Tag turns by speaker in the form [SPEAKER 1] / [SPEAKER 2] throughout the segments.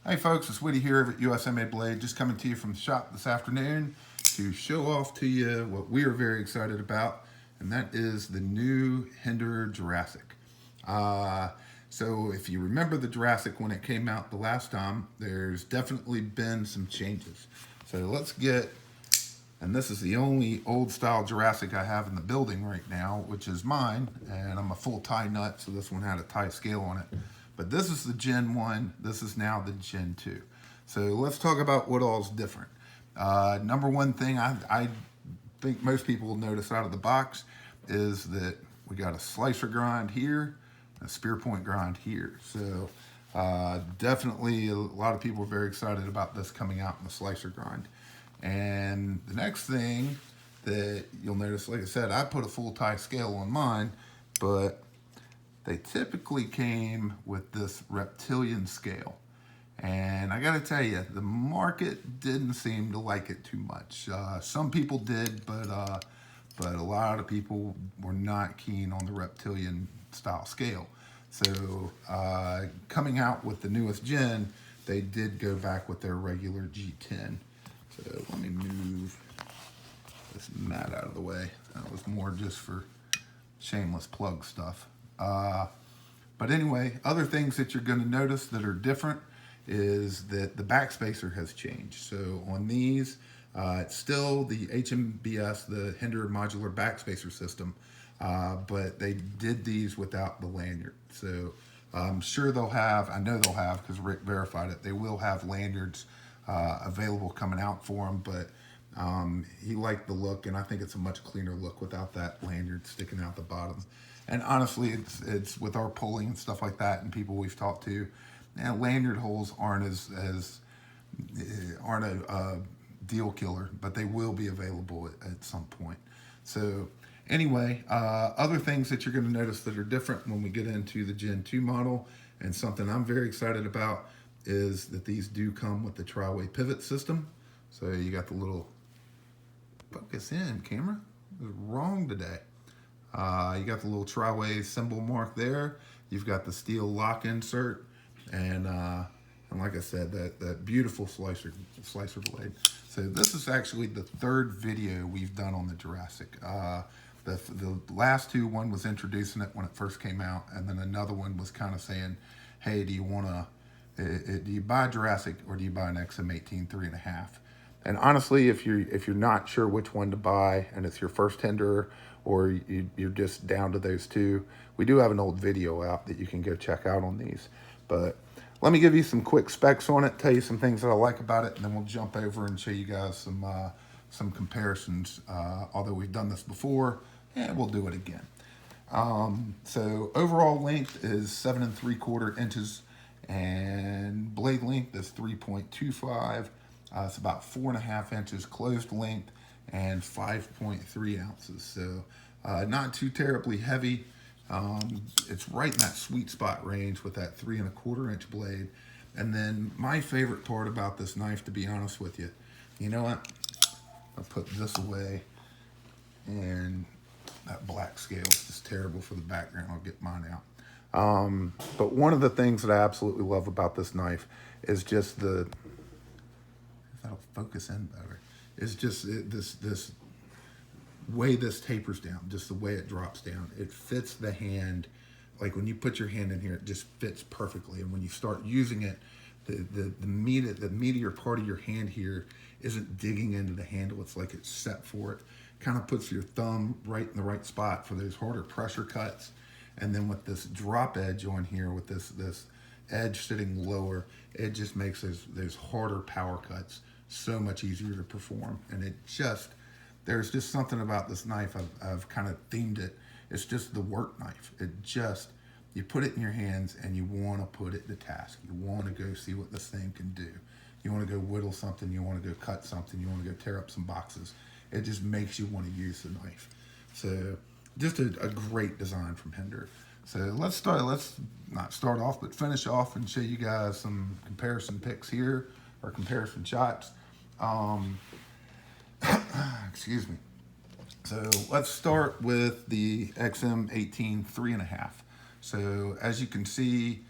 [SPEAKER 1] Hey folks, it's Woody here at USA Made Blade, just coming to you from the shop this afternoon to show off to you what we are very excited about, and that is the new Hinderer Jurassic. So if you remember the Jurassic when it came out the last time, there's definitely been some changes. So let's get, and this is the only old style Jurassic I have in the building right now, which is mine, and I'm a full tie nut, so this one had a tie scale on it. But this is the Gen 1, this is now the Gen 2. So let's talk about what all's different. Number one thing I think most people will notice out of the box is that we got a slicer grind here, a spear point grind here. So definitely a lot of people are very excited about this coming out in the slicer grind. And the next thing that you'll notice, like I said, I put a full tie scale on mine, but they typically came with this reptilian scale. And I gotta tell you, the market didn't seem to like it too much. Some people did, but a lot of people were not keen on the reptilian style scale. So coming out with the newest gen, they did go back with their regular G10. So let me move this mat out of the way. That was more just for shameless plug stuff. But anyway, other things that you're going to notice that are different is that the backspacer has changed. So on these, it's still the HMBS, the Hinderer modular backspacer system, but they did these without the lanyard. So I'm sure they'll have, I know they'll have, because Rick verified it, they will have lanyards available coming out for them, but he liked the look, and I think it's a much cleaner look without that lanyard sticking out the bottom. And honestly, it's with our pulling and stuff like that, and people we've talked to, lanyard holes aren't aren't a deal killer, but they will be available at some point. So anyway, other things that you're going to notice that are different when we get into the Gen 2 model, and something I'm very excited about, is that these do come with the tri-way pivot system. So you got the little, focus in camera, it was wrong today. You got the little tri-way symbol mark there. You've got the steel lock insert, and like I said, that beautiful slicer blade. So this is actually the third video we've done on the Jurassic. The last two, one was introducing it when it first came out, and then another one was kind of saying, hey, do you buy Jurassic or do you buy an XM18 3.5? And honestly, if you're not sure which one to buy, and it's your first Hinderer, or you're just down to those two, we do have an old video out that you can go check out on these. But let me give you some quick specs on it, tell you some things that I like about it, and then we'll jump over and show you guys some comparisons. Although we've done this before, and we'll do it again. So overall length is 7 3/4 inches, and blade length is 3.25. It's about 4.5 inches closed length and 5.3 ounces. So not too terribly heavy. It's right in that sweet spot range with that 3 1/4 inch blade. And then my favorite part about this knife, to be honest with you, you know what? I'll put this away, and that black scale is just terrible for the background. I'll get mine out. But one of the things that I absolutely love about this knife is just the, if that'll focus in better, is just this way this tapers down, just the way it drops down. It fits the hand. Like when you put your hand in here, it just fits perfectly. And when you start using it, the meatier part of your hand here isn't digging into the handle. It's like it's set for it. Kind of puts your thumb right in the right spot for those harder pressure cuts. And then with this drop edge on here, with this edge sitting lower, it just makes those harder power cuts so much easier to perform. And there's just something about this knife, I've kind of themed it. It's just the work knife. You put it in your hands and you want to put it to task. You want to go see what this thing can do. You want to go whittle something, you want to go cut something, you want to go tear up some boxes. It just makes you want to use the knife. So just a great design from Hinderer. So let's not start off, but finish off and show you guys some comparison pics here, or comparison shots. Excuse me. So let's start with the XM18 3.5. So as you can see,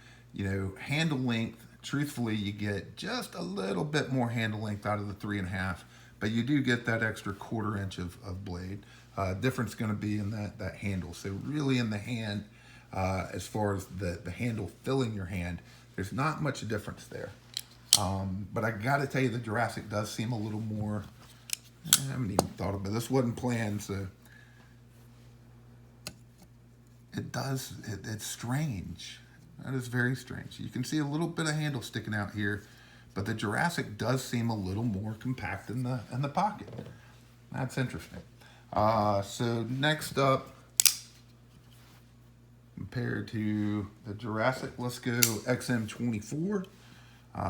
[SPEAKER 1] handle length truthfully, you get just a little bit more handle length out of the 3.5, but you do get that extra 1/4 inch of blade. Difference going to be in that handle. So really in the hand, as far as the handle filling your hand, there's not much difference there. But I got to tell you, the Jurassic does seem a little more, I haven't even thought about it. This wasn't planned, so it's strange. That is very strange. You can see a little bit of handle sticking out here, but the Jurassic does seem a little more compact in the pocket. That's interesting. So next up, compared to the Jurassic, let's go XM24.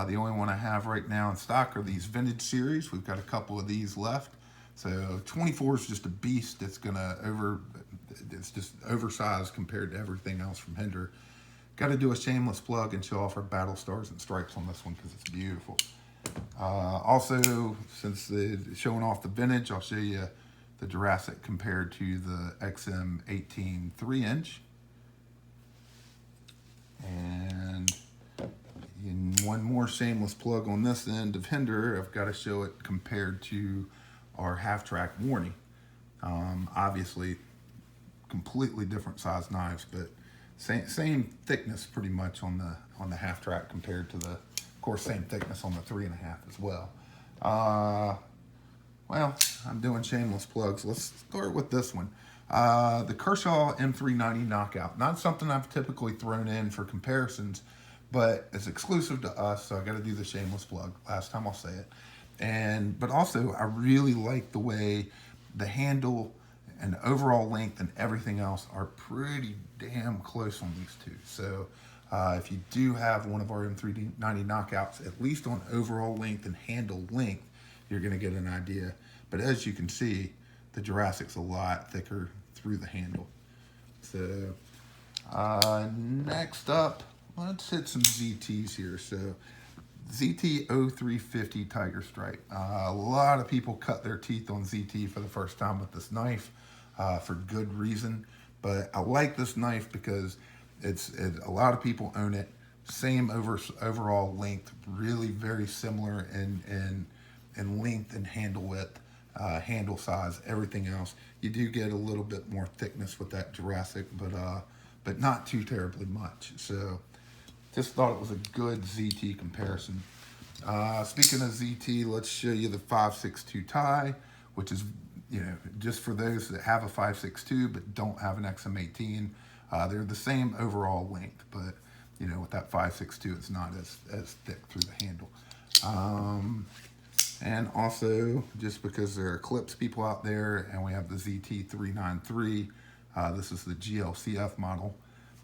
[SPEAKER 1] The only one I have right now in stock are these vintage series. We've got a couple of these left. So 24 is just a beast. It's just oversized compared to everything else from Hinderer. Got to do a shameless plug and show off our battle stars and stripes on this one because it's beautiful. Also, since showing off the vintage, I'll show you the Jurassic compared to the XM18 3-inch. And in one more shameless plug on this end of Hinderer, I've got to show it compared to our half-track Warney. Obviously, completely different size knives, but same thickness pretty much on the half-track compared to of course, same thickness on the 3.5 as well. Well, I'm doing shameless plugs. Let's start with this one. The Kershaw M390 Knockout. Not something I've typically thrown in for comparisons, but it's exclusive to us, so I got to do the shameless plug. Last time I'll say it. But also, I really like the way the handle and overall length and everything else are pretty damn close on these two. So if you do have one of our M390 Knockouts, at least on overall length and handle length, you're going to get an idea. But as you can see, the Jurassic's a lot thicker through the handle. So next up, let's hit some ZTs here. So ZT 0350 Tiger Stripe. A lot of people cut their teeth on ZT for the first time with this knife for good reason. But I like this knife because a lot of people own it. Same overall length, really very similar in length and handle width, handle size, everything else. You do get a little bit more thickness with that Jurassic, but not too terribly much. So just thought it was a good ZT comparison. Speaking of ZT, let's show you the 5.62 tie, which is, just for those that have a 5.62 but don't have an XM18. They're the same overall length, but with that 5.62, it's not as thick through the handle. And also, just because there are Eclipse people out there, and we have the ZT393, this is the GLCF model.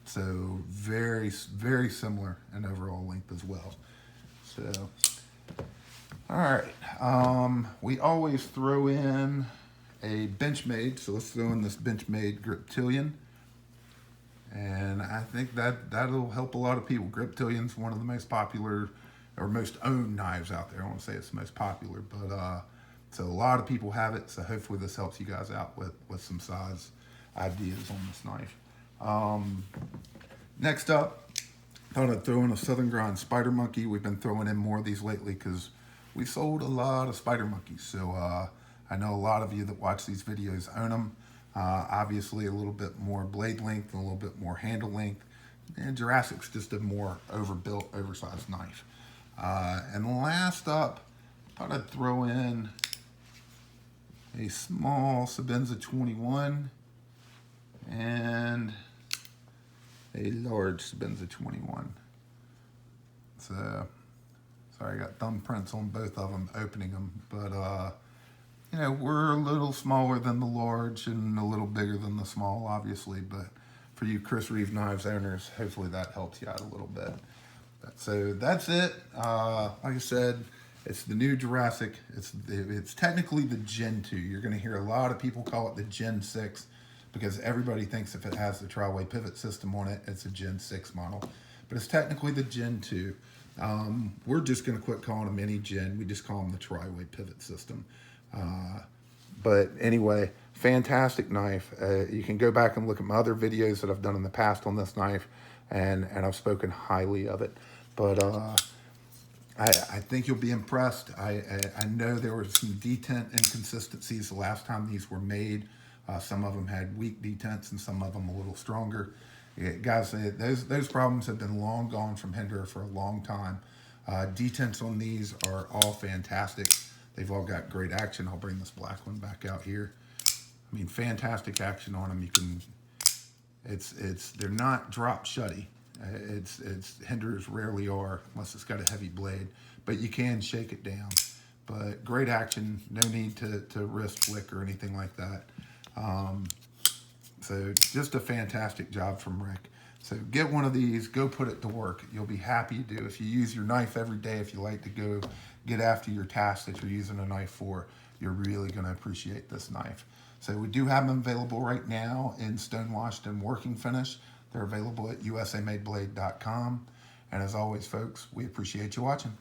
[SPEAKER 1] So very, very similar in overall length as well. So, all right. We always throw in a Benchmade. So let's throw in this Benchmade Griptilian. And I think that'll help a lot of people. Griptilian's one of the most popular or most owned knives out there. I won't say it's the most popular, but so a lot of people have it. So hopefully this helps you guys out with some size ideas on this knife. Next up, thought I'd throw in a Southern Grind Spider Monkey. We've been throwing in more of these lately because we sold a lot of Spider Monkeys. So I know a lot of you that watch these videos own them. Obviously a little bit more blade length and a little bit more handle length. And Jurassic's just a more overbuilt, oversized knife. And last up, thought I'd throw in a small Sebenza 21 and a large Sebenza 21. So, sorry, I got thumbprints on both of them, opening them. But, we're a little smaller than the large and a little bigger than the small, obviously. But for you Chris Reeve Knives owners, hopefully that helps you out a little bit. So that's it. Like I said, it's the new Jurassic. It's technically the Gen 2. You're going to hear a lot of people call it the Gen 6 because everybody thinks if it has the tri-way pivot system on it, it's a Gen 6 model. But it's technically the Gen 2. We're just going to quit calling them any Gen. We just call them the tri-way pivot system. But anyway, fantastic knife. You can go back and look at my other videos that I've done in the past on this knife, and I've spoken highly of it. But I think you'll be impressed. I know there were some detent inconsistencies the last time these were made. Some of them had weak detents and some of them a little stronger. Yeah, guys, those problems have been long gone from Hinderer for a long time. Detents on these are all fantastic. They've all got great action. I'll bring this black one back out here. I mean, fantastic action on them. You can, they're not drop shutty. It's Hinderers rarely are unless it's got a heavy blade, but you can shake it down. But great action. No need to wrist flick or anything like that. So just a fantastic job from Rick. So get one of these, go put it to work. You'll be happy to do. If you use your knife every day, if you like to go get after your task that you're using a knife for, you're really going to appreciate this knife. So we do have them available right now in stonewashed and working finish. They're available at usamadeblade.com. And as always, folks, we appreciate you watching.